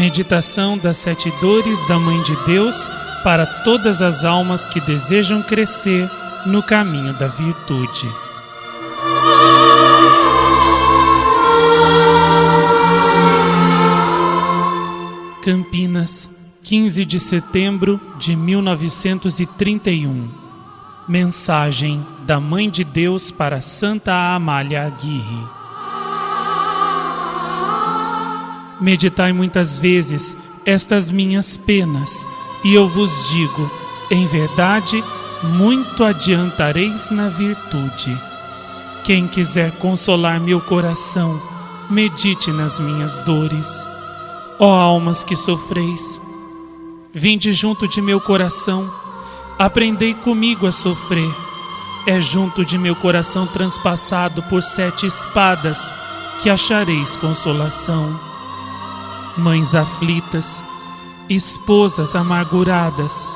Meditação das 7 dores da Mãe de Deus para todas as almas que desejam crescer no caminho da virtude. Campinas, 15 de setembro de 1931. Mensagem da Mãe de Deus para Santa Amália Aguirre. Meditai muitas vezes estas minhas penas, e eu vos digo, em verdade, muito adiantareis na virtude. Quem quiser consolar meu coração, medite nas minhas dores. Ó almas que sofreis, vinde junto de meu coração, aprendei comigo a sofrer. É junto de meu coração transpassado por 7 espadas que achareis consolação. Mães aflitas, esposas amarguradas,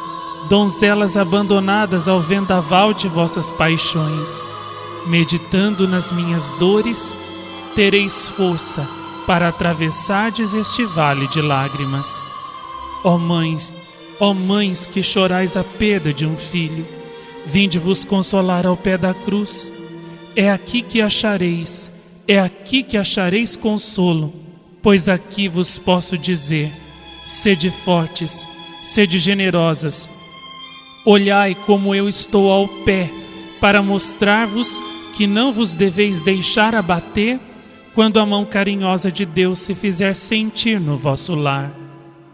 donzelas abandonadas ao vendaval de vossas paixões, meditando nas minhas dores, tereis força para atravessardes este vale de lágrimas. Ó mães que chorais a perda de um filho, vinde-vos consolar ao pé da cruz. É aqui que achareis consolo, pois aqui vos posso dizer: sede fortes, sede generosas. Olhai como eu estou ao pé, para mostrar-vos que não vos deveis deixar abater quando a mão carinhosa de Deus se fizer sentir no vosso lar.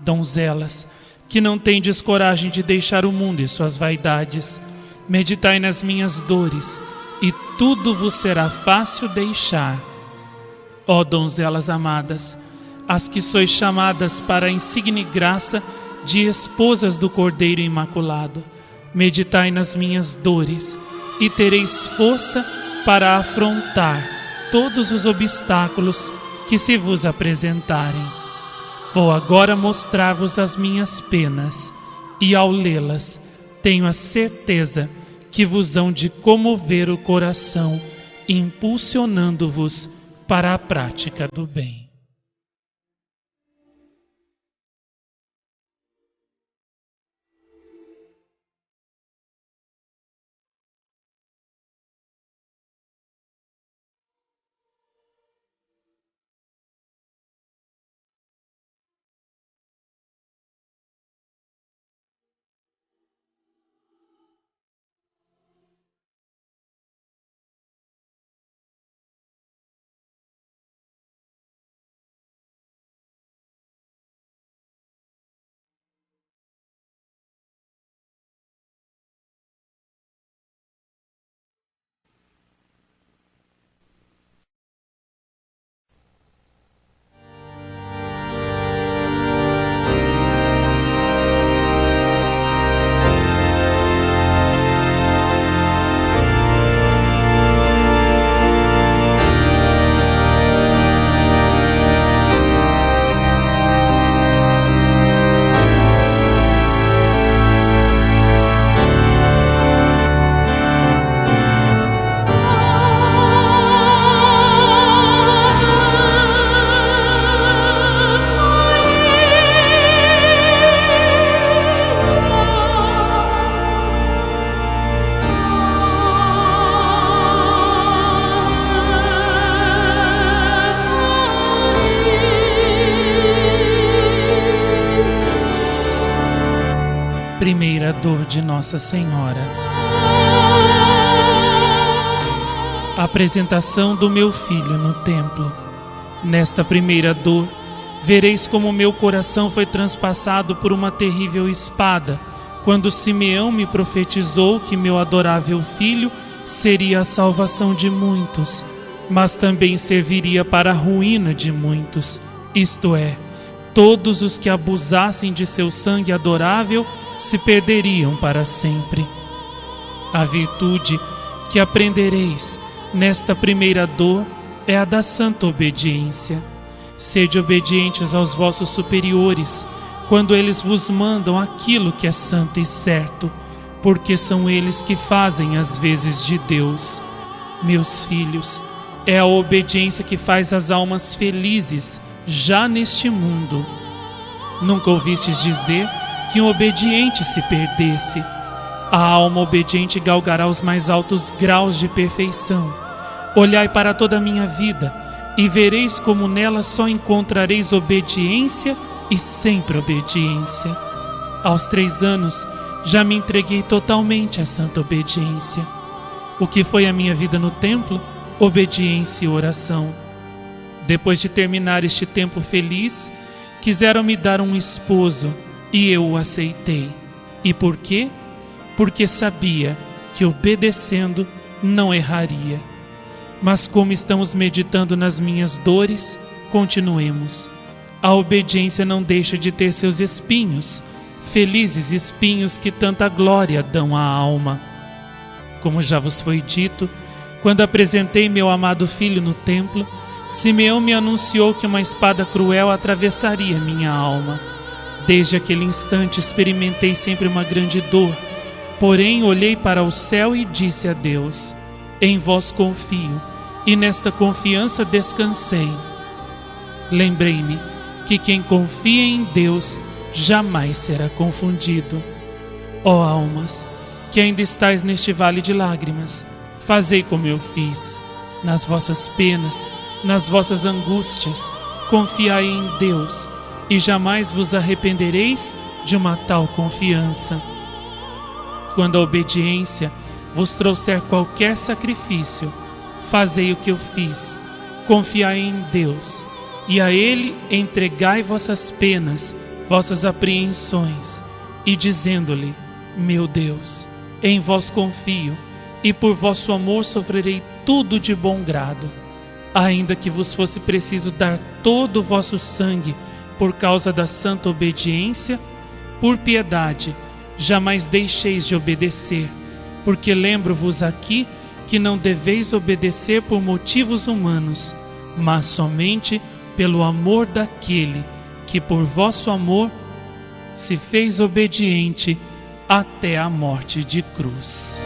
Donzelas, que não tendes coragem de deixar o mundo e suas vaidades, meditai nas minhas dores, e tudo vos será fácil deixar. Ó donzelas amadas, as que sois chamadas para a insigne graça de esposas do Cordeiro Imaculado, meditai nas minhas dores, e tereis força para afrontar todos os obstáculos que se vos apresentarem. Vou agora mostrar-vos as minhas penas, e ao lê-las, tenho a certeza que vos hão de comover o coração, impulsionando-vos para a prática do bem. Primeira dor de Nossa Senhora. Apresentação do meu filho no templo. Nesta primeira dor, vereis como meu coração foi transpassado por uma terrível espada, quando Simeão me profetizou que meu adorável filho seria a salvação de muitos, mas também serviria para a ruína de muitos, isto é, todos os que abusassem de seu sangue adorável se perderiam para sempre. A virtude que aprendereis nesta primeira dor é a da santa obediência. Sede obedientes aos vossos superiores, quando eles vos mandam aquilo que é santo e certo, porque são eles que fazem as vezes de Deus. Meus filhos, é a obediência que faz as almas felizes já neste mundo. Nunca ouvistes dizer que um obediente se perdesse. A alma obediente galgará os mais altos graus de perfeição. Olhai para toda a minha vida e vereis como nela só encontrareis obediência e sempre obediência. Aos 3 anos já me entreguei totalmente à santa obediência. O que foi a minha vida no templo? Obediência e oração. Depois de terminar este tempo feliz, quiseram me dar um esposo e eu o aceitei. E por quê? Porque sabia que obedecendo não erraria. Mas como estamos meditando nas minhas dores, continuemos. A obediência não deixa de ter seus espinhos, felizes espinhos que tanta glória dão à alma. Como já vos foi dito, quando apresentei meu amado filho no templo, Simeão me anunciou que uma espada cruel atravessaria minha alma. Desde aquele instante experimentei sempre uma grande dor, porém olhei para o céu e disse a Deus: em vós confio, e nesta confiança descansei. Lembrei-me que quem confia em Deus jamais será confundido. Ó almas, que ainda estáis neste vale de lágrimas, fazei como eu fiz. Nas vossas penas, nas vossas angústias, confiai em Deus, e jamais vos arrependereis de uma tal confiança. Quando a obediência vos trouxer qualquer sacrifício, fazei o que eu fiz, confiai em Deus, e a Ele entregai vossas penas, vossas apreensões, e dizendo-lhe: meu Deus, em vós confio, e por vosso amor sofrerei tudo de bom grado. Ainda que vos fosse preciso dar todo o vosso sangue por causa da santa obediência, por piedade, jamais deixeis de obedecer, porque lembro-vos aqui que não deveis obedecer por motivos humanos, mas somente pelo amor daquele que por vosso amor se fez obediente até a morte de cruz.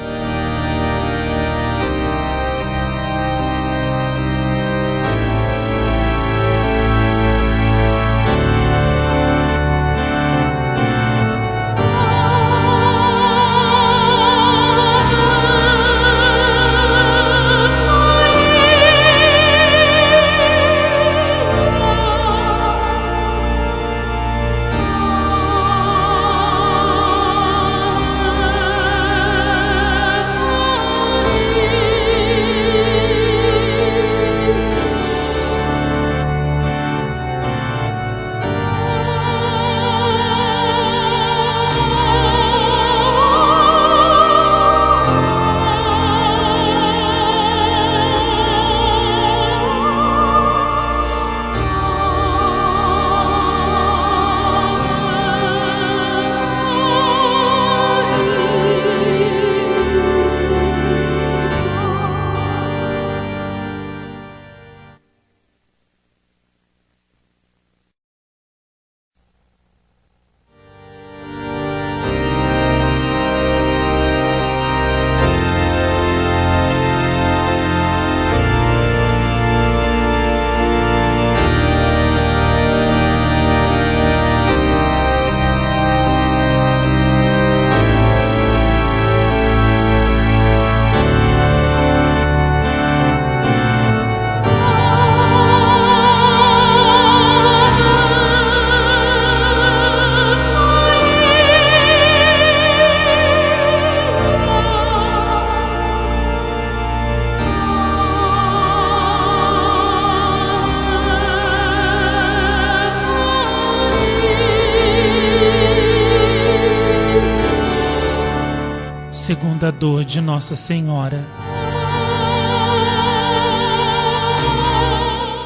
Segunda dor de Nossa Senhora.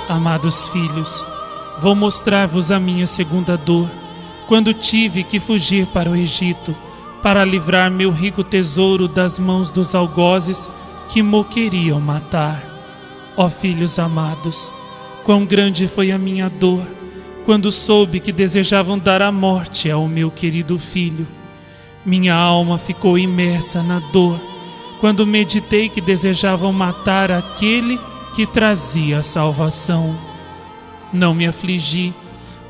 Amados filhos, vou mostrar-vos a minha segunda dor, quando tive que fugir para o Egito, para livrar meu rico tesouro das mãos dos algozes que mo queriam matar. Ó filhos amados, quão grande foi a minha dor, quando soube que desejavam dar a morte ao meu querido filho. Minha alma ficou imersa na dor, quando meditei que desejavam matar aquele que trazia a salvação. Não me afligi,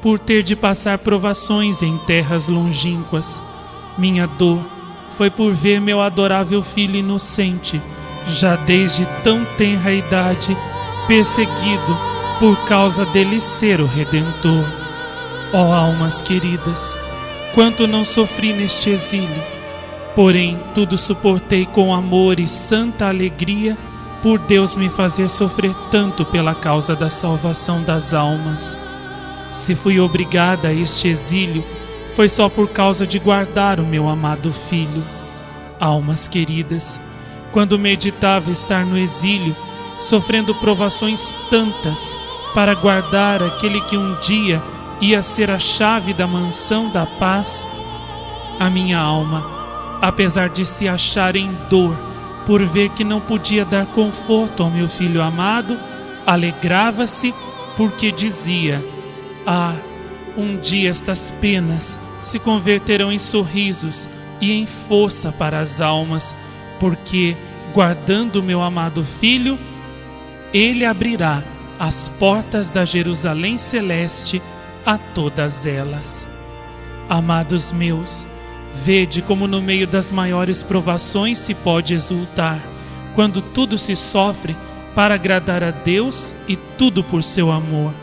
por ter de passar provações em terras longínquas. Minha dor foi por ver meu adorável Filho inocente, já desde tão tenra idade, perseguido por causa dele ser o Redentor. Ó almas queridas, quanto não sofri neste exílio, porém tudo suportei com amor e santa alegria, por Deus me fazer sofrer tanto pela causa da salvação das almas. Se fui obrigada a este exílio, foi só por causa de guardar o meu amado Filho. Almas queridas, quando meditava estar no exílio, sofrendo provações tantas, para guardar aquele que um dia ia ser a chave da mansão da paz, a minha alma, apesar de se achar em dor por ver que não podia dar conforto ao meu Filho amado, alegrava-se porque dizia: ah, um dia estas penas se converterão em sorrisos e em força para as almas, porque, guardando o meu amado Filho, Ele abrirá as portas da Jerusalém celeste a todas elas. Amados meus, vede como no meio das maiores provações se pode exultar, quando tudo se sofre para agradar a Deus e tudo por seu amor.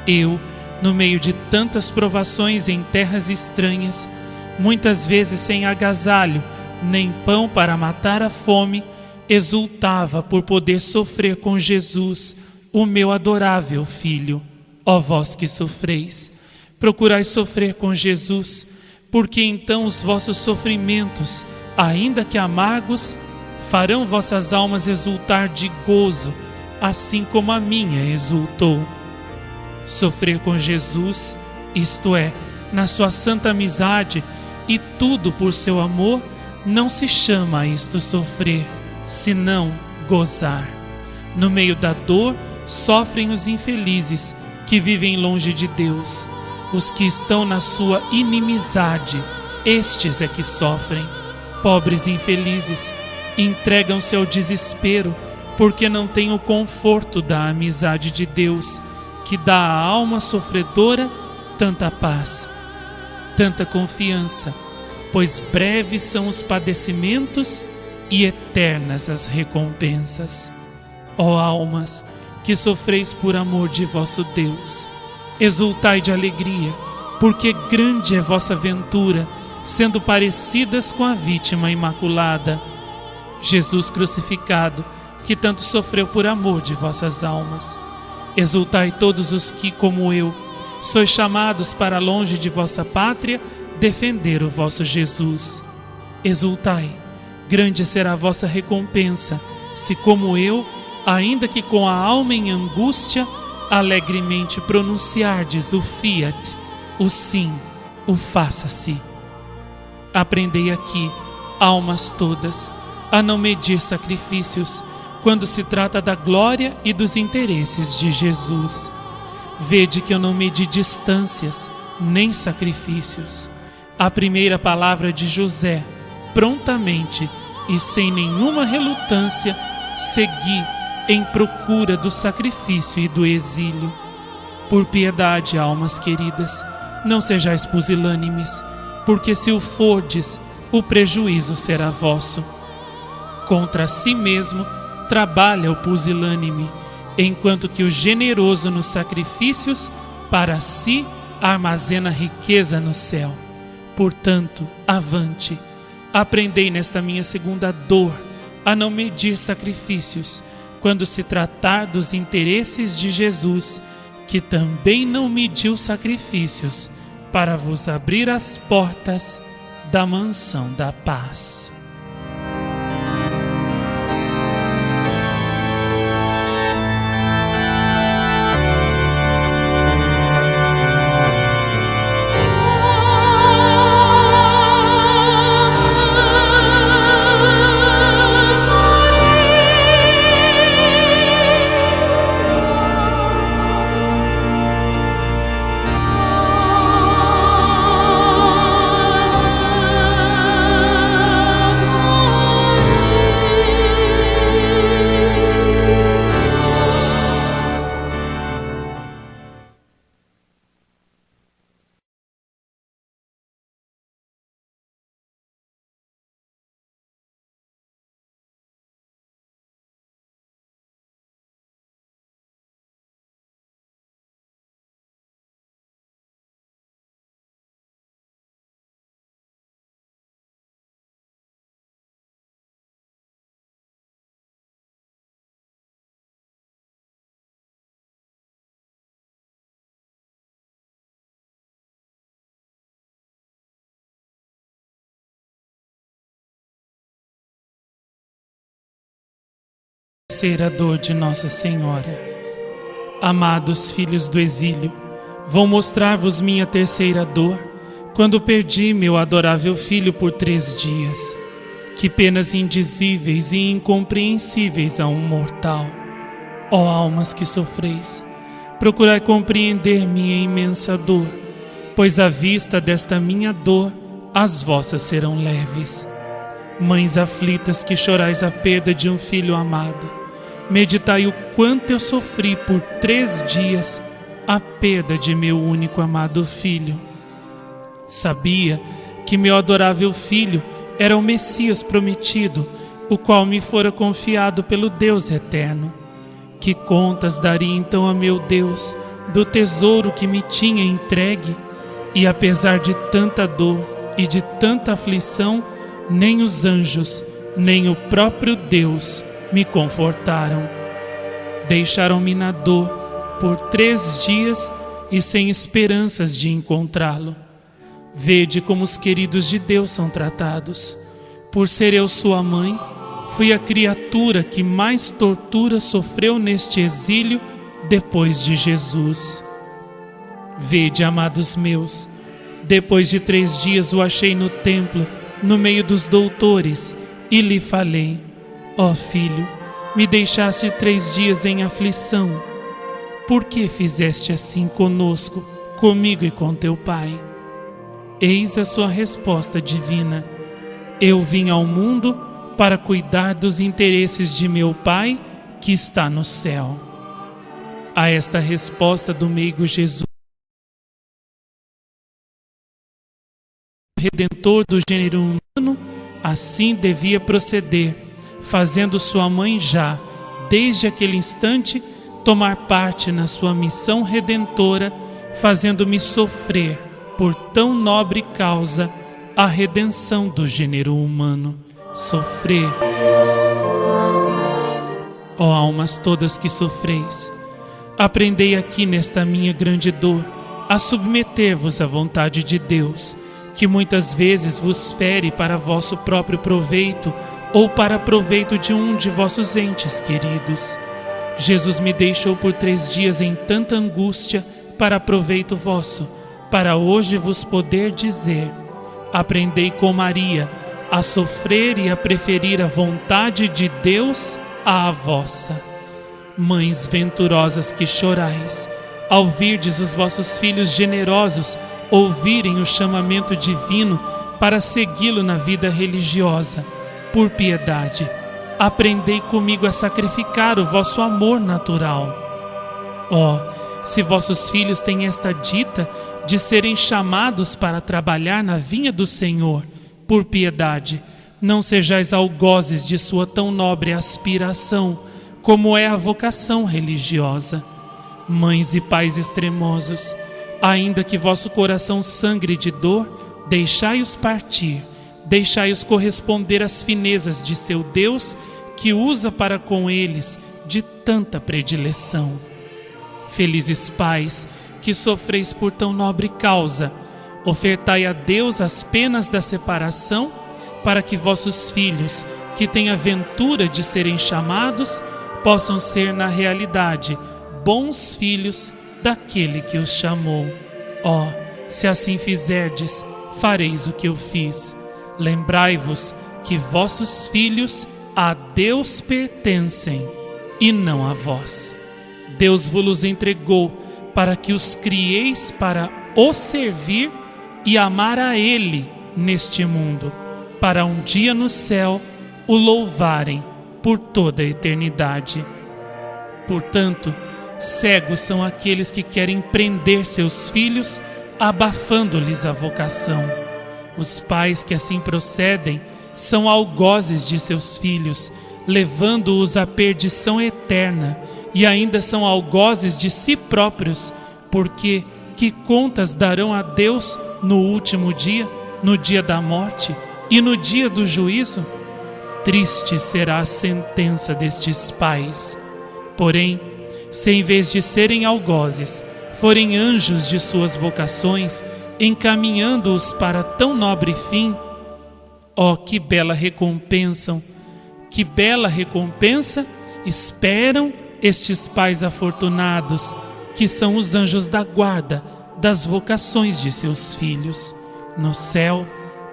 Eu, no meio de tantas provações em terras estranhas, muitas vezes sem agasalho, nem pão para matar a fome, exultava por poder sofrer com Jesus, o meu adorável Filho. Ó vós que sofreis, procurai sofrer com Jesus, porque então os vossos sofrimentos, ainda que amargos, farão vossas almas exultar de gozo, assim como a minha exultou. Sofrer com Jesus, isto é, na sua santa amizade, e tudo por seu amor, não se chama isto sofrer, senão gozar. No meio da dor, sofrem os infelizes, que vivem longe de Deus. Os que estão na sua inimizade, estes é que sofrem. Pobres infelizes, entregam-se ao desespero, porque não têm o conforto da amizade de Deus, que dá à alma sofredora tanta paz, tanta confiança, pois breves são os padecimentos e eternas as recompensas. Ó almas, que sofreis por amor de vosso Deus, exultai de alegria, porque grande é vossa ventura, sendo parecidas com a vítima imaculada, Jesus crucificado, que tanto sofreu por amor de vossas almas. Exultai todos os que, como eu, sois chamados para longe de vossa pátria, defender o vosso Jesus. Exultai, grande será a vossa recompensa, se como eu, ainda que com a alma em angústia, alegremente pronunciardes o fiat, o sim, o faça-se. Aprendei aqui, almas todas, a não medir sacrifícios, quando se trata da glória e dos interesses de Jesus. Vede que eu não medi distâncias, nem sacrifícios. A primeira palavra de José, prontamente e sem nenhuma relutância, segui em procura do sacrifício e do exílio. Por piedade, almas queridas, não sejais pusilânimes, porque se o fordes, o prejuízo será vosso. Contra si mesmo trabalha o pusilânime, enquanto que o generoso nos sacrifícios para si armazena riqueza no céu. Portanto, avante, aprendei nesta minha segunda dor a não medir sacrifícios, quando se tratar dos interesses de Jesus, que também não mediu sacrifícios para vos abrir as portas da mansão da paz. terceira dor de Nossa Senhora. Amados filhos do exílio, vou mostrar-vos minha terceira dor, quando perdi meu adorável filho por 3 dias. Que penas indizíveis e incompreensíveis a um mortal. Ó almas que sofreis, procurai compreender minha imensa dor, pois à vista desta minha dor, as vossas serão leves. Mães aflitas que chorais a perda de um filho amado, meditai o quanto eu sofri por 3 dias a perda de meu único amado filho. Sabia que meu adorável filho era o Messias prometido, o qual me fora confiado pelo Deus eterno. Que contas daria então a meu Deus do tesouro que me tinha entregue? E apesar de tanta dor e de tanta aflição, nem os anjos, nem o próprio Deus me confortaram. Deixaram-me na dor por 3 dias e sem esperanças de encontrá-lo. Vede como os queridos de Deus são tratados. Por ser eu sua mãe, fui a criatura que mais tortura sofreu neste exílio depois de Jesus. Vede, amados meus, depois de 3 dias o achei no templo, no meio dos doutores, e lhe falei: ó filho, me deixaste 3 dias em aflição. Por que fizeste assim conosco, comigo e com teu pai? Eis a sua resposta divina: eu vim ao mundo para cuidar dos interesses de meu Pai que está no céu. A esta resposta do meigo Jesus, Redentor do gênero humano, assim devia proceder, fazendo sua mãe já, desde aquele instante, tomar parte na sua missão redentora, fazendo-me sofrer, por tão nobre causa, a redenção do gênero humano. Sofrer. Ó almas todas que sofreis, aprendei aqui nesta minha grande dor a submeter-vos à vontade de Deus, que muitas vezes vos fere para vosso próprio proveito ou para proveito de um de vossos entes queridos. Jesus me deixou por 3 dias em tanta angústia para proveito vosso, para hoje vos poder dizer: aprendei com Maria a sofrer e a preferir a vontade de Deus à vossa. Mães venturosas que chorais, ao virdes os vossos filhos generosos ouvirem o chamamento divino para segui-lo na vida religiosa, por piedade, aprendei comigo a sacrificar o vosso amor natural. Ó, se vossos filhos têm esta dita de serem chamados para trabalhar na vinha do Senhor, por piedade, não sejais algozes de sua tão nobre aspiração, como é a vocação religiosa. Mães e pais extremosos, ainda que vosso coração sangre de dor, deixai-os partir, deixai-os corresponder às finezas de seu Deus, que usa para com eles de tanta predileção. Felizes pais, que sofreis por tão nobre causa, ofertai a Deus as penas da separação, para que vossos filhos, que têm a ventura de serem chamados, possam ser na realidade bons filhos daquele que os chamou. Ó, se assim fizerdes, fareis o que eu fiz. Lembrai-vos que vossos filhos a Deus pertencem e não a vós. Deus vos entregou para que os crieis para o servir e amar a Ele neste mundo, para um dia no céu o louvarem por toda a eternidade. Portanto, cegos são aqueles que querem prender seus filhos, abafando-lhes a vocação. Os pais que assim procedem são algozes de seus filhos, levando-os à perdição eterna, e ainda são algozes de si próprios, porque que contas darão a Deus no último dia, no dia da morte e no dia do juízo? Triste será a sentença destes pais. Porém, se em vez de serem algozes, forem anjos de suas vocações, encaminhando-os para tão nobre fim, ó, que bela recompensa esperam estes pais afortunados, que são os anjos da guarda das vocações de seus filhos. No céu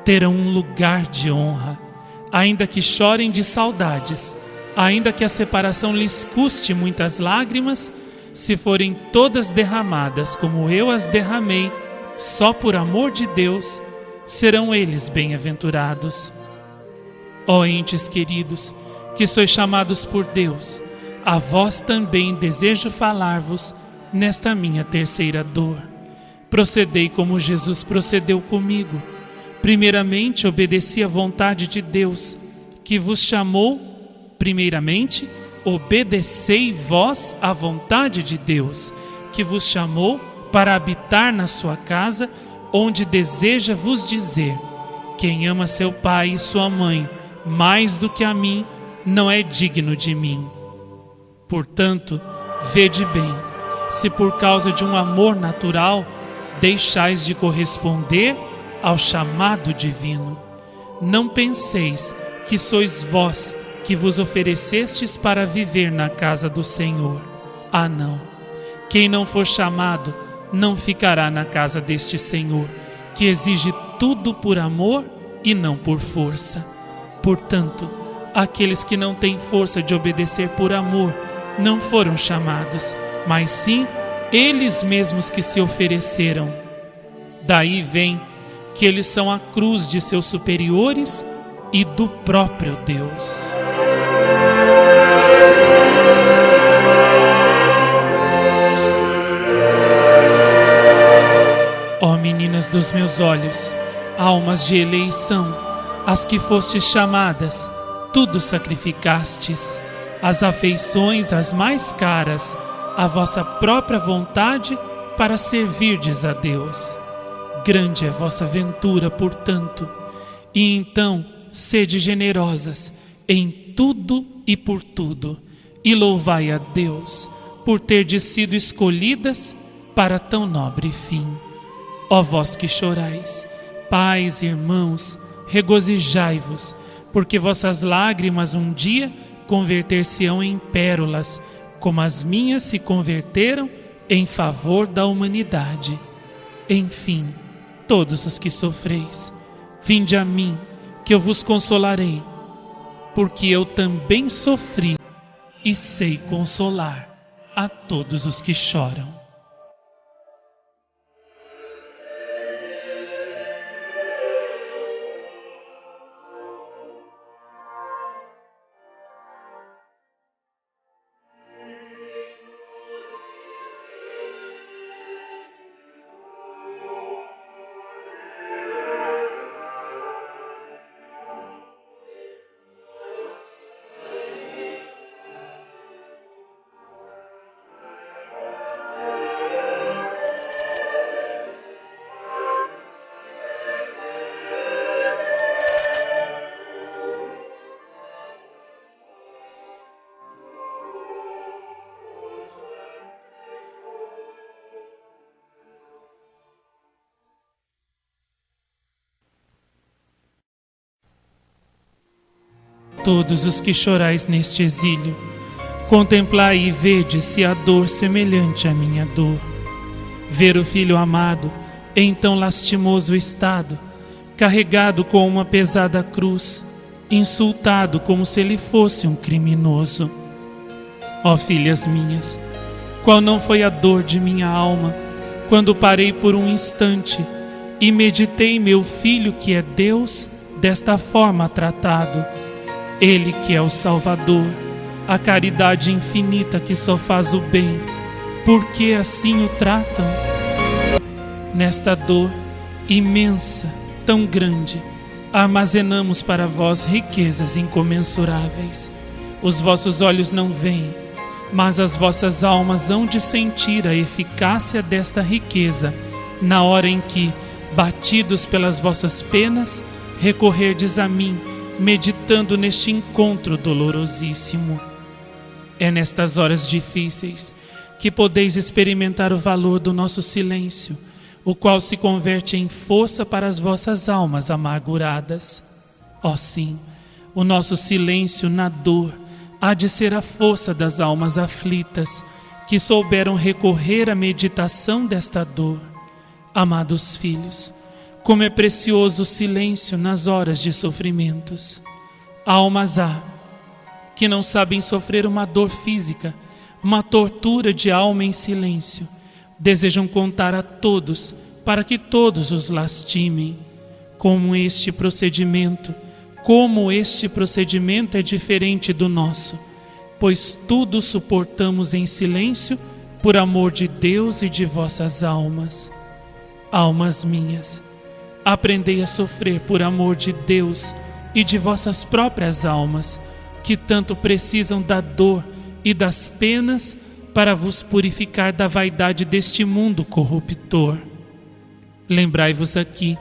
terão um lugar de honra, ainda que chorem de saudades, ainda que a separação lhes custe muitas lágrimas, se forem todas derramadas como eu as derramei, só por amor de Deus, serão eles bem-aventurados. Ó entes queridos, que sois chamados por Deus, a vós também desejo falar-vos nesta minha terceira dor. Procedei como Jesus procedeu comigo. Primeiramente, obedeci à vontade de Deus, que vos chamou. Primeiramente, obedecei vós à vontade de Deus, que vos chamou para habitar na sua casa, onde deseja vos dizer: quem ama seu pai e sua mãe mais do que a mim, não é digno de mim. Portanto, vede bem, se por causa de um amor natural deixais de corresponder ao chamado divino. Não penseis que sois vós que vos oferecestes para viver na casa do Senhor. Ah, não! Quem não for chamado não ficará na casa deste Senhor, que exige tudo por amor e não por força. Portanto, aqueles que não têm força de obedecer por amor não foram chamados, mas sim eles mesmos que se ofereceram. Daí vem que eles são a cruz de seus superiores e do próprio Deus. Ó meninas dos meus olhos, almas de eleição, as que fostes chamadas, tudo sacrificastes, as afeições as mais caras, a vossa própria vontade para servirdes a Deus. Grande é vossa ventura, portanto, e então sede generosas em tudo e por tudo, e louvai a Deus por terdes sido escolhidas para tão nobre fim. Ó vós que chorais, pais e irmãos, regozijai-vos, porque vossas lágrimas um dia converter-se-ão em pérolas, como as minhas se converteram em favor da humanidade. Enfim, todos os que sofreis, vinde a mim, que eu vos consolarei, porque eu também sofri e sei consolar a todos os que choram. Todos os que chorais neste exílio, contemplai e vede se há dor semelhante à minha dor. Ver o filho amado em tão lastimoso estado, carregado com uma pesada cruz, insultado como se ele fosse um criminoso. Ó filhas minhas, qual não foi a dor de minha alma, quando parei por um instante e meditei meu filho que é Deus desta forma tratado. Ele que é o Salvador, a caridade infinita que só faz o bem, por que assim o tratam? Nesta dor imensa, tão grande, armazenamos para vós riquezas incomensuráveis. Os vossos olhos não veem, mas as vossas almas hão de sentir a eficácia desta riqueza, na hora em que, batidos pelas vossas penas, recorrerdes a mim, meditando neste encontro dolorosíssimo. É nestas horas difíceis que podeis experimentar o valor do nosso silêncio, o qual se converte em força para as vossas almas amarguradas. Ó sim, o nosso silêncio na dor há de ser a força das almas aflitas que souberam recorrer à meditação desta dor. Amados filhos, como é precioso o silêncio nas horas de sofrimentos. Almas há que não sabem sofrer uma dor física, uma tortura de alma em silêncio. Desejam contar a todos para que todos os lastimem. Como este procedimento é diferente do nosso, pois tudo suportamos em silêncio por amor de Deus e de vossas almas. Almas minhas, aprendei a sofrer por amor de Deus e de vossas próprias almas, que tanto precisam da dor e das penas para vos purificar da vaidade deste mundo corruptor. Lembrai-vos aqui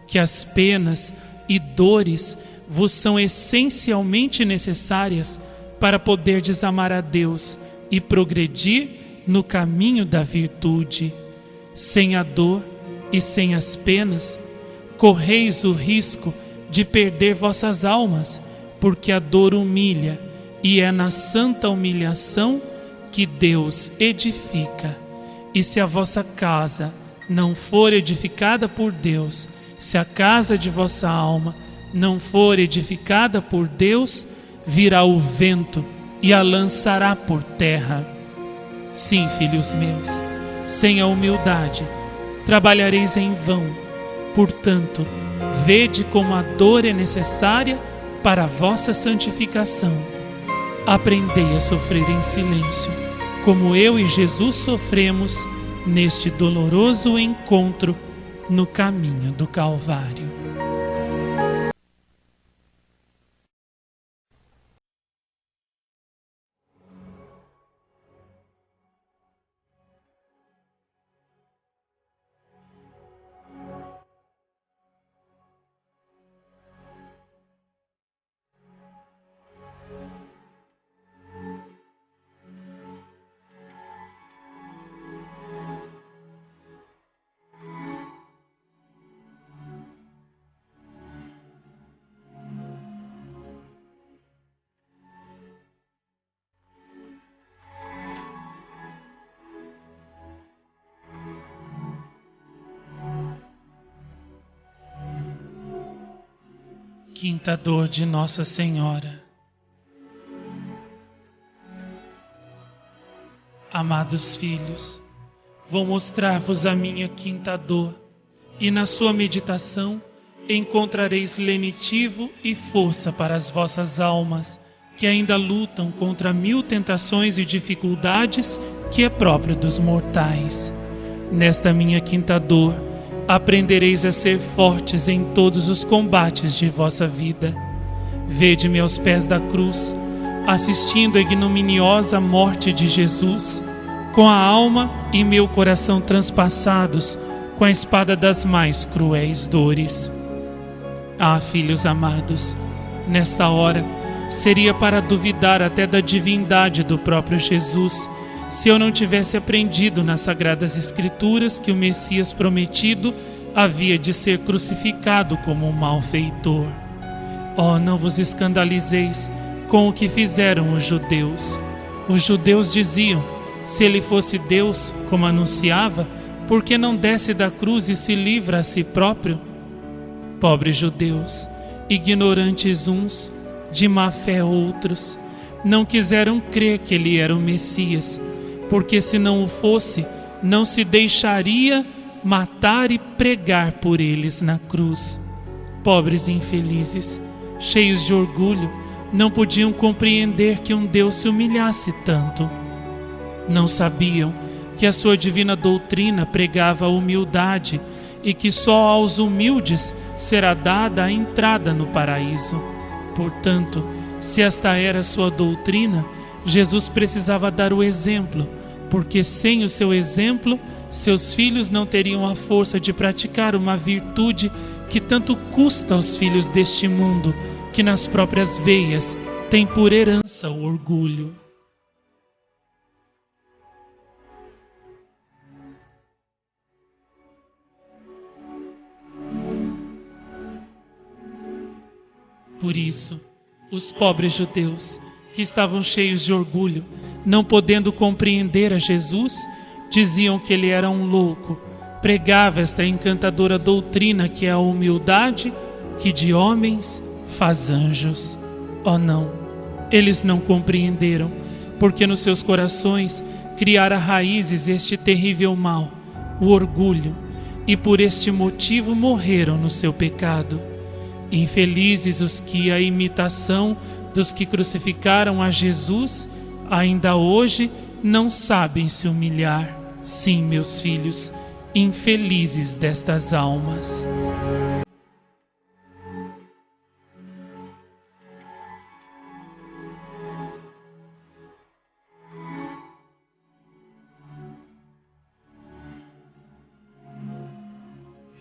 que as penas e dores vos são essencialmente necessárias para poderdes amar a Deus e progredir no caminho da virtude. Sem a dor e sem as penas, correis o risco de perder vossas almas, porque a dor humilha, e é na santa humilhação que Deus edifica. E se a vossa casa não for edificada por Deus, se a casa de vossa alma não for edificada por Deus, virá o vento e a lançará por terra. Sim, filhos meus, sem a humildade trabalhareis em vão. Portanto, vede como a dor é necessária para a vossa santificação. Aprendei a sofrer em silêncio, como eu e Jesus sofremos neste doloroso encontro no caminho do Calvário. Quinta dor de Nossa Senhora. Amados filhos, vou mostrar-vos a minha quinta dor, e na sua meditação encontrareis lenitivo e força para as vossas almas, que ainda lutam contra 1000 tentações e dificuldades que é próprio dos mortais. Nesta minha quinta dor, aprendereis a ser fortes em todos os combates de vossa vida. Vede-me aos pés da cruz, assistindo a ignominiosa morte de Jesus, com a alma e meu coração transpassados com a espada das mais cruéis dores. Ah, filhos amados, nesta hora seria para duvidar até da divindade do próprio Jesus, se eu não tivesse aprendido nas Sagradas Escrituras que o Messias prometido havia de ser crucificado como um malfeitor. Oh, não vos escandalizeis com o que fizeram os judeus. Os judeus diziam: se ele fosse Deus, como anunciava, por que não desce da cruz e se livra a si próprio? Pobres judeus, ignorantes uns, de má fé outros, não quiseram crer que ele era o Messias, porque se não o fosse, não se deixaria matar e pregar por eles na cruz. Pobres infelizes, cheios de orgulho, não podiam compreender que um Deus se humilhasse tanto. Não sabiam que a sua divina doutrina pregava a humildade e que só aos humildes será dada a entrada no paraíso. Portanto, se esta era sua doutrina, Jesus precisava dar o exemplo, porque sem o seu exemplo, seus filhos não teriam a força de praticar uma virtude que tanto custa aos filhos deste mundo, que nas próprias veias tem por herança o orgulho. Por isso, os pobres judeus que estavam cheios de orgulho, não podendo compreender a Jesus, diziam que ele era um louco. Pregava esta encantadora doutrina que é a humildade, que de homens faz anjos. Oh não, eles não compreenderam, porque nos seus corações criara raízes este terrível mal, o orgulho, e por este motivo morreram no seu pecado. Infelizes os que, a imitação dos que crucificaram a Jesus, ainda hoje não sabem se humilhar. Sim, meus filhos, infelizes destas almas.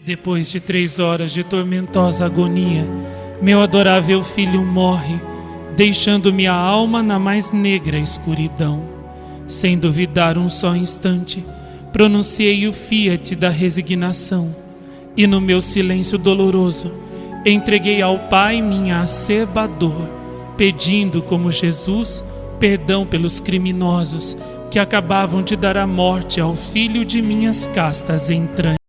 Depois de 3 horas de tormentosa agonia, meu adorável filho morre, deixando minha alma na mais negra escuridão. Sem duvidar um só instante, pronunciei o fiat da resignação, e no meu silêncio doloroso, entreguei ao Pai minha acerba dor, pedindo, como Jesus, perdão pelos criminosos que acabavam de dar a morte ao filho de minhas castas entranhas.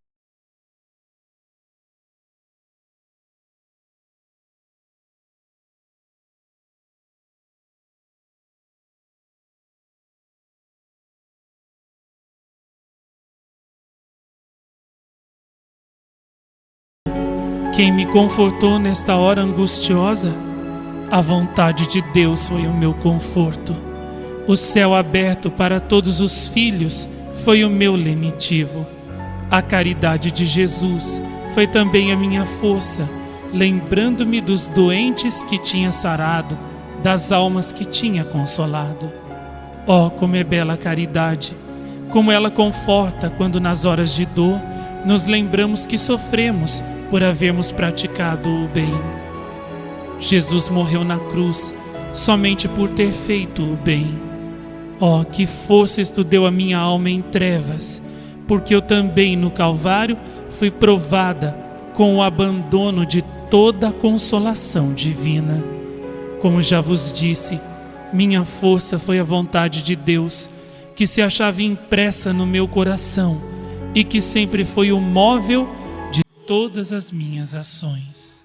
Quem me confortou nesta hora angustiosa? A vontade de Deus foi o meu conforto. O céu aberto para todos os filhos foi o meu lenitivo. A caridade de Jesus foi também a minha força, lembrando-me dos doentes que tinha sarado, das almas que tinha consolado. Oh, como é bela a caridade! Como ela conforta quando nas horas de dor nos lembramos que sofremos por havermos praticado o bem. Jesus morreu na cruz somente por ter feito o bem. Oh, que força isto deu à minha alma em trevas, porque eu também no Calvário fui provada com o abandono de toda a consolação divina. Como já vos disse, minha força foi a vontade de Deus, que se achava impressa no meu coração e que sempre foi o móvel de todas as minhas ações.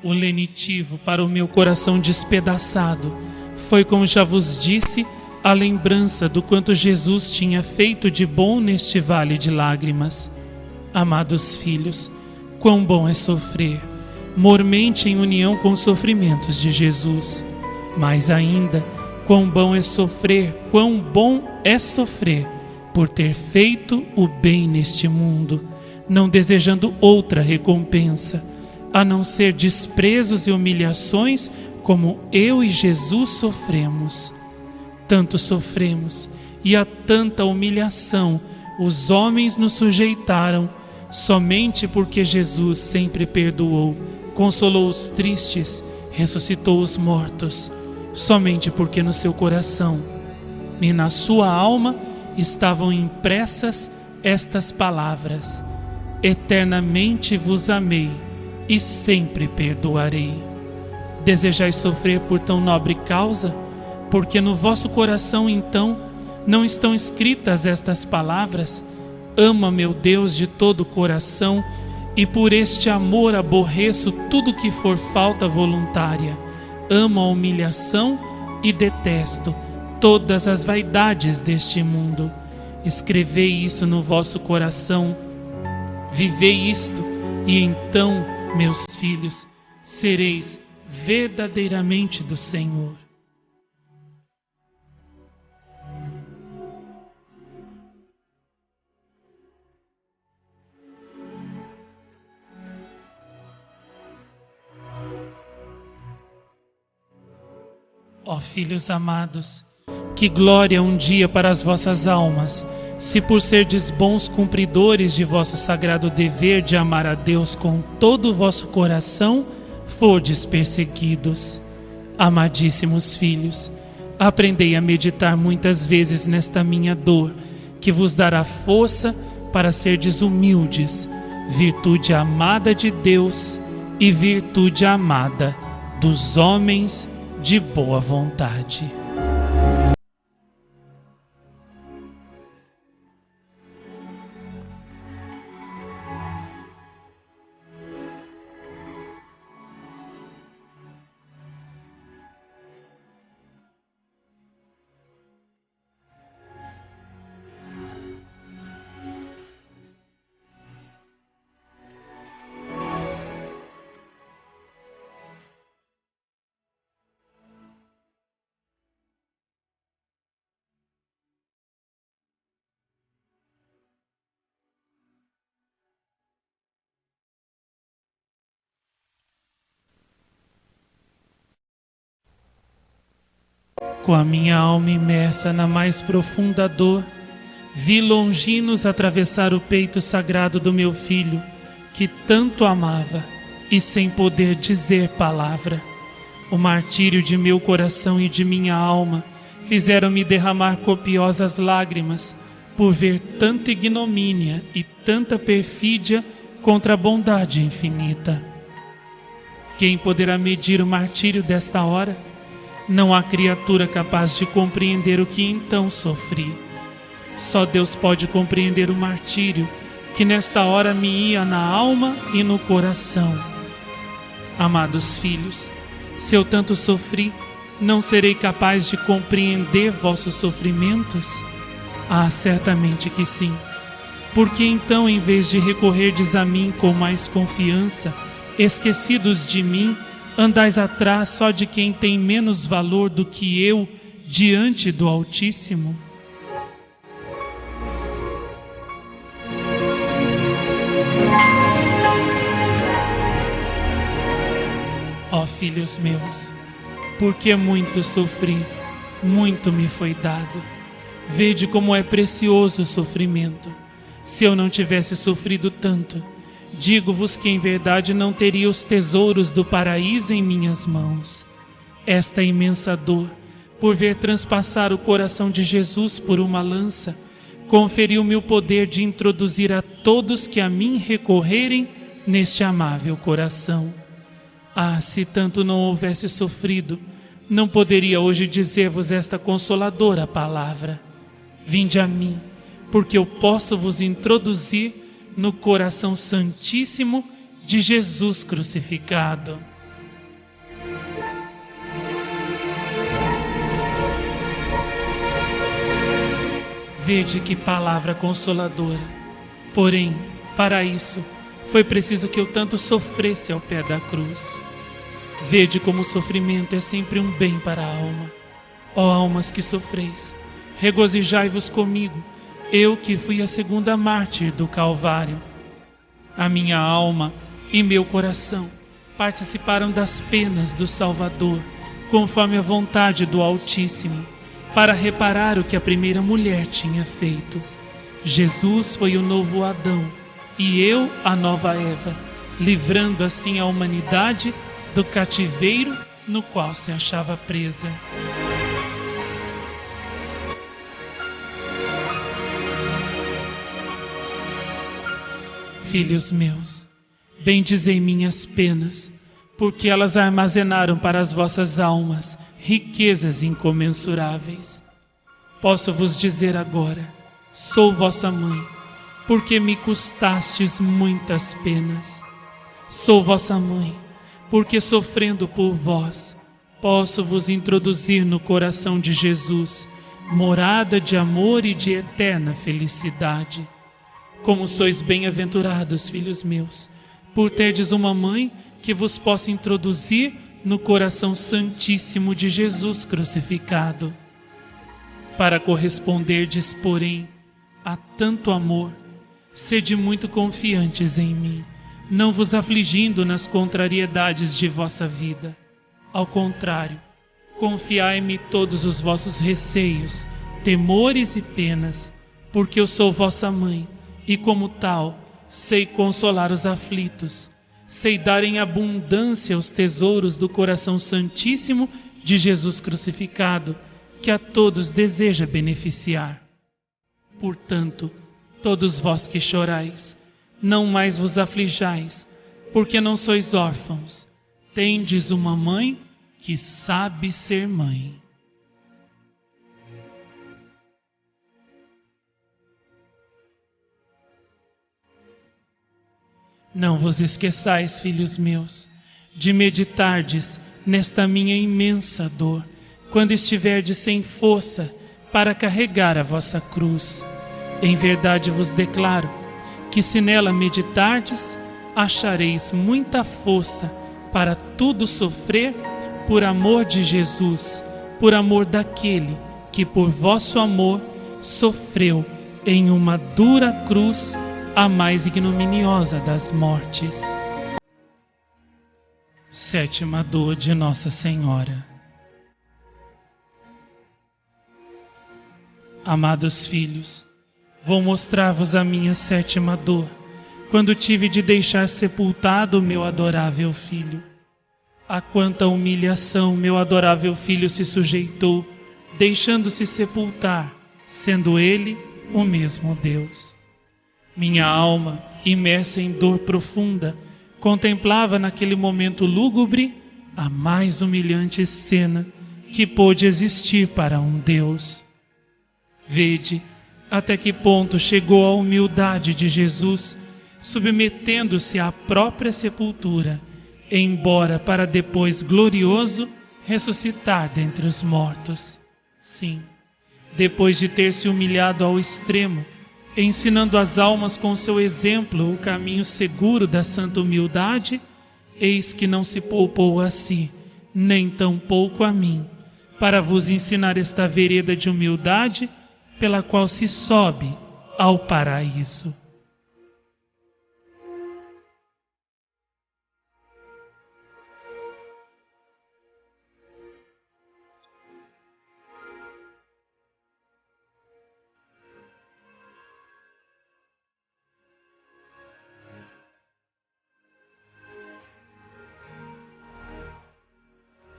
O lenitivo para o meu coração despedaçado foi, como já vos disse, a lembrança do quanto Jesus tinha feito de bom neste vale de lágrimas. Amados filhos, quão bom é sofrer, mormente em união com os sofrimentos de Jesus. Mais ainda, quão bom é sofrer por ter feito o bem neste mundo, não desejando outra recompensa, a não ser desprezos e humilhações como eu e Jesus sofremos. Tanto sofremos, e a tanta humilhação os homens nos sujeitaram, somente porque Jesus sempre perdoou, consolou os tristes, ressuscitou os mortos, somente porque no seu coração e na sua alma estavam impressas estas palavras: eternamente vos amei e sempre perdoarei. Desejais sofrer por tão nobre causa? Porque no vosso coração então não estão escritas estas palavras: ama meu Deus de todo o coração, e por este amor aborreço tudo que for falta voluntária. Amo a humilhação e detesto todas as vaidades deste mundo. Escrevei isso no vosso coração, vivei isto, e então, meus filhos, sereis verdadeiramente do Senhor. Ó filhos amados, que glória um dia para as vossas almas, se por serdes bons cumpridores de vosso sagrado dever de amar a Deus com todo o vosso coração, fordes perseguidos. Amadíssimos filhos, aprendei a meditar muitas vezes nesta minha dor, que vos dará força para serdes humildes, virtude amada de Deus e virtude amada dos homens de boa vontade. Com a minha alma imersa na mais profunda dor, vi longinos atravessar o peito sagrado do meu filho, que tanto amava, e sem poder dizer palavra. O martírio de meu coração e de minha alma fizeram-me derramar copiosas lágrimas, por ver tanta ignomínia e tanta perfídia contra a bondade infinita. Quem poderá medir o martírio desta hora? Não há criatura capaz de compreender o que então sofri. Só Deus pode compreender o martírio que nesta hora me ia na alma e no coração. Amados filhos, se eu tanto sofri, não serei capaz de compreender vossos sofrimentos? Ah, certamente que sim. Porque então, em vez de recorrerdes a mim com mais confiança, esquecidos de mim, andais atrás só de quem tem menos valor do que eu diante do Altíssimo? Ó filhos meus, porque muito sofri, muito me foi dado. Vede como é precioso o sofrimento. Se eu não tivesse sofrido tanto, digo-vos que em verdade não teria os tesouros do paraíso em minhas mãos. Esta imensa dor, por ver transpassar o coração de Jesus por uma lança, conferiu-me o poder de introduzir a todos que a mim recorrerem neste amável coração. Ah, se tanto não houvesse sofrido, não poderia hoje dizer-vos esta consoladora palavra. Vinde a mim, porque eu posso vos introduzir no coração santíssimo de Jesus crucificado. Vede que palavra consoladora. Porém, para isso, foi preciso que eu tanto sofresse ao pé da cruz. Vede como o sofrimento é sempre um bem para a alma. Ó almas que sofreis, regozijai-vos comigo, eu que fui a segunda mártir do Calvário. A minha alma e meu coração participaram das penas do Salvador, conforme a vontade do Altíssimo, para reparar o que a primeira mulher tinha feito. Jesus foi o novo Adão e eu a nova Eva, livrando assim a humanidade do cativeiro no qual se achava presa. Filhos meus, bendizei minhas penas, porque elas armazenaram para as vossas almas riquezas incomensuráveis. Posso vos dizer agora, sou vossa mãe, porque me custastes muitas penas. Sou vossa mãe, porque sofrendo por vós, posso vos introduzir no coração de Jesus, morada de amor e de eterna felicidade. Como sois bem-aventurados, filhos meus, por terdes uma mãe que vos possa introduzir no coração santíssimo de Jesus crucificado. Para corresponderdes, porém, a tanto amor, sede muito confiantes em mim, não vos afligindo nas contrariedades de vossa vida. Ao contrário, confiai-me todos os vossos receios, temores e penas, porque eu sou vossa mãe, e como tal, sei consolar os aflitos, sei dar em abundância os tesouros do coração santíssimo de Jesus crucificado, que a todos deseja beneficiar. Portanto, Todos vós que chorais, não mais vos aflijais, porque não sois órfãos, tendes uma mãe que sabe ser mãe. Não vos esqueçais, filhos meus, de meditardes nesta minha imensa dor, quando estiverdes sem força para carregar a vossa cruz. Em verdade vos declaro que, se nela meditardes, achareis muita força para tudo sofrer por amor de Jesus, por amor daquele que por vosso amor sofreu em uma dura cruz, a mais ignominiosa das mortes. Sétima dor de Nossa Senhora. Amados filhos, vou mostrar-vos a minha sétima dor, quando tive de deixar sepultado o meu adorável filho. A quanta humilhação meu adorável filho se sujeitou, deixando-se sepultar, sendo ele o mesmo Deus. Minha alma, imersa em dor profunda, contemplava naquele momento lúgubre a mais humilhante cena que pôde existir para um Deus. Vede até que ponto chegou a humildade de Jesus, submetendo-se à própria sepultura, embora para depois glorioso ressuscitar dentre os mortos. Sim, depois de ter se humilhado ao extremo, ensinando às almas com seu exemplo o caminho seguro da santa humildade, eis que não se poupou a si, nem tampouco a mim, para vos ensinar esta vereda de humildade pela qual se sobe ao paraíso.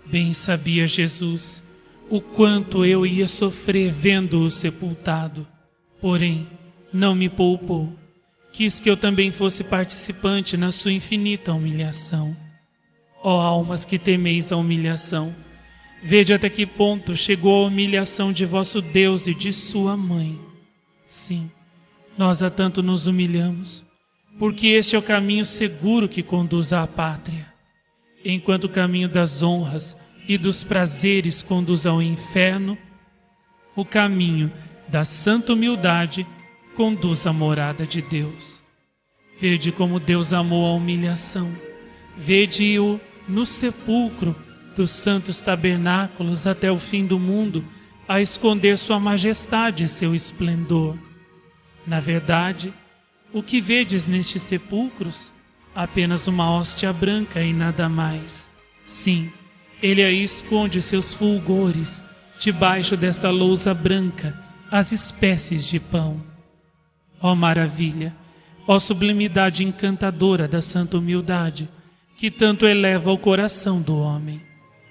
Bem sabia Jesus o quanto eu ia sofrer vendo-o sepultado, porém não me poupou. Quis que eu também fosse participante na sua infinita humilhação. Ó almas que temeis a humilhação, vede até que ponto chegou a humilhação de vosso Deus e de sua mãe. Sim, nós a tanto nos humilhamos, porque este é o caminho seguro que conduz à pátria, enquanto o caminho das honras e dos prazeres conduz ao inferno, o caminho da santa humildade conduz à morada de Deus. Vede como Deus amou a humilhação. Vede-o no sepulcro dos santos tabernáculos até o fim do mundo, a esconder sua majestade e seu esplendor. Na verdade, o que vedes nestes sepulcros? Apenas uma hóstia branca e nada mais. Sim, ele aí esconde seus fulgores, debaixo desta lousa branca, as espécies de pão. Ó maravilha, ó sublimidade encantadora da santa humildade, que tanto eleva o coração do homem.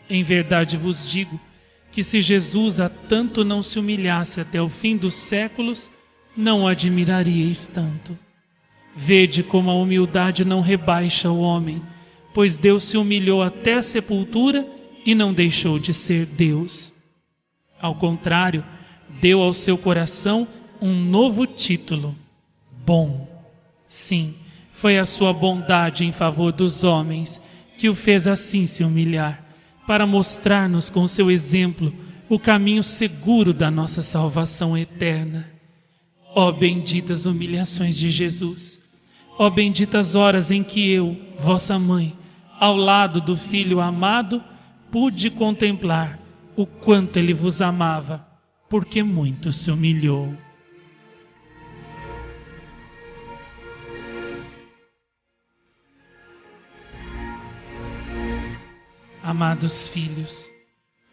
Em verdade vos digo que, se Jesus a tanto não se humilhasse até o fim dos séculos, não o admiraríeis tanto. Vede como a humildade não rebaixa o homem, pois Deus se humilhou até a sepultura e não deixou de ser Deus. Ao contrário, deu ao seu coração um novo título: bom. Sim, foi a sua bondade em favor dos homens que o fez assim se humilhar, para mostrar-nos com seu exemplo o caminho seguro da nossa salvação eterna. Ó benditas humilhações de Jesus! Ó benditas horas em que eu, vossa mãe, ao lado do Filho amado, pude contemplar o quanto ele vos amava, porque muito se humilhou. Amados filhos,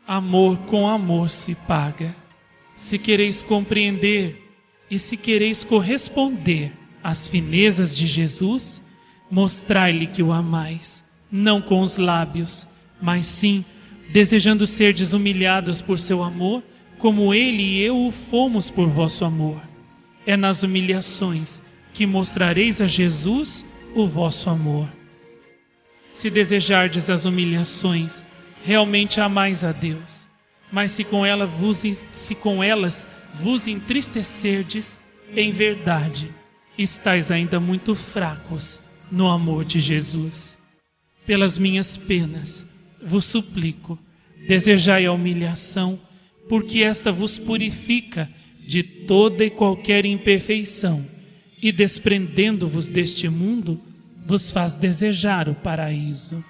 amor com amor se paga. Se quereis compreender e se quereis corresponder às finezas de Jesus, mostrai-lhe que o amais, não com os lábios, mas sim desejando ser desumilhados por seu amor, como ele e eu o fomos por vosso amor. É nas humilhações que mostrareis a Jesus o vosso amor. Se desejardes as humilhações, realmente amais a Deus. Mas se com elas vos entristecerdes, em verdade, estáis ainda muito fracos no amor de Jesus. Pelas minhas penas, vos suplico, desejai a humilhação, porque esta vos purifica de toda e qualquer imperfeição, e desprendendo-vos deste mundo, vos faz desejar o paraíso.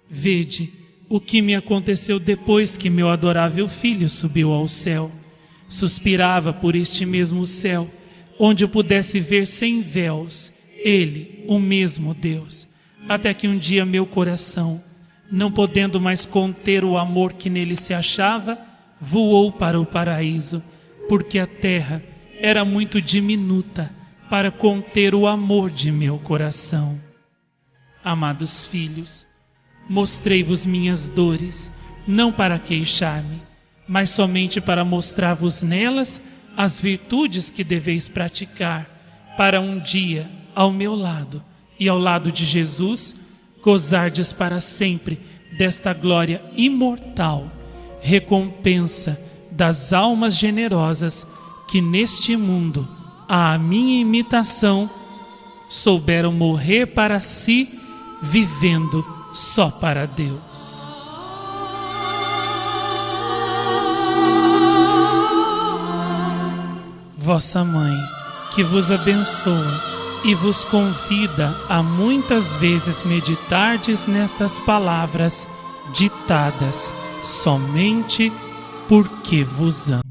Vede o que me aconteceu depois que meu adorável Filho subiu ao céu. Suspirava por este mesmo céu, onde eu pudesse ver sem véus Ele, o mesmo Deus, até que um dia meu coração, não podendo mais conter o amor que nele se achava, voou para o paraíso, porque a terra era muito diminuta para conter o amor de meu coração. Amados filhos, mostrei-vos minhas dores, não para queixar-me, mas somente para mostrar-vos nelas as virtudes que deveis praticar, para um dia, ao meu lado e ao lado de Jesus, gozardes para sempre desta glória imortal, recompensa das almas generosas que neste mundo, à minha imitação, souberam morrer para si, vivendo só para Deus. Vossa Mãe, que vos abençoa e vos convida a muitas vezes meditardes nestas palavras ditadas somente porque vos amo.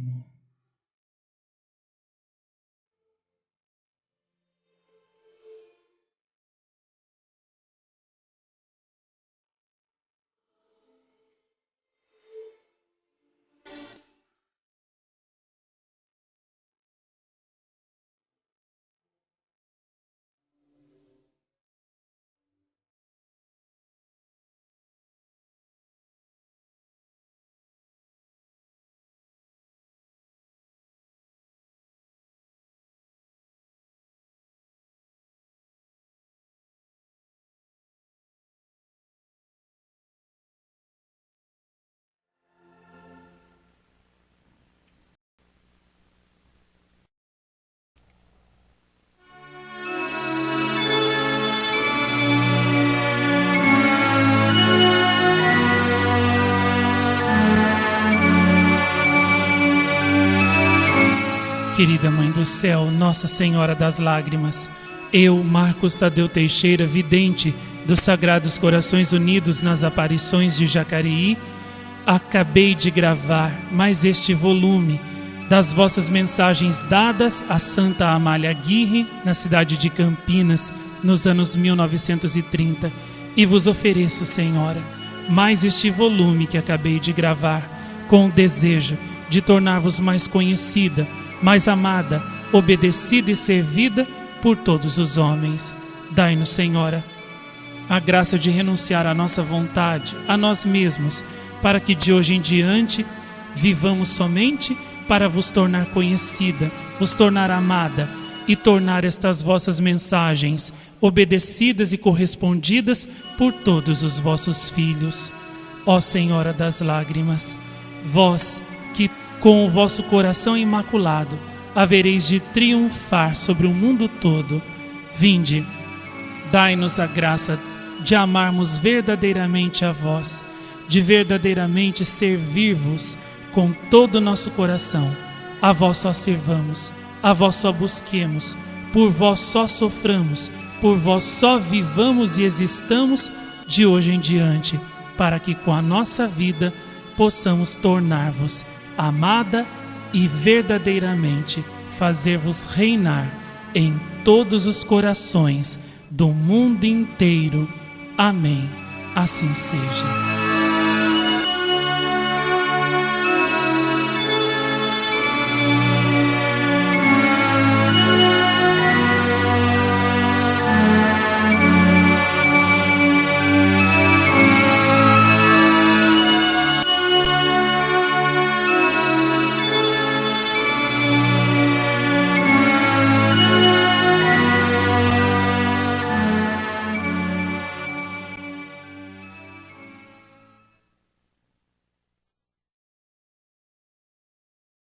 Querida Mãe do Céu, Nossa Senhora das Lágrimas, eu, Marcos Tadeu Teixeira, vidente dos Sagrados Corações Unidos nas Aparições de Jacareí, acabei de gravar mais este volume das vossas mensagens dadas a Santa Amália Aguirre, na cidade de Campinas, nos anos 1930, e vos ofereço, Senhora, mais este volume que acabei de gravar, com o desejo de tornar-vos mais conhecida, mais amada, obedecida e servida por todos os homens. Dai-nos, Senhora, a graça de renunciar à nossa vontade, a nós mesmos, para que de hoje em diante vivamos somente para vos tornar conhecida, vos tornar amada e tornar estas vossas mensagens obedecidas e correspondidas por todos os vossos filhos. Ó Senhora das Lágrimas, vós que com o vosso coração imaculado havereis de triunfar sobre o mundo todo, vinde, dai-nos a graça de amarmos verdadeiramente a vós, de verdadeiramente servir-vos com todo o nosso coração. A vós só servamos, a vós só busquemos, por vós só soframos, por vós só vivamos e existamos de hoje em diante, para que com a nossa vida possamos tornar-vos amada e verdadeiramente fazer-vos reinar em todos os corações do mundo inteiro. Amém. Assim seja.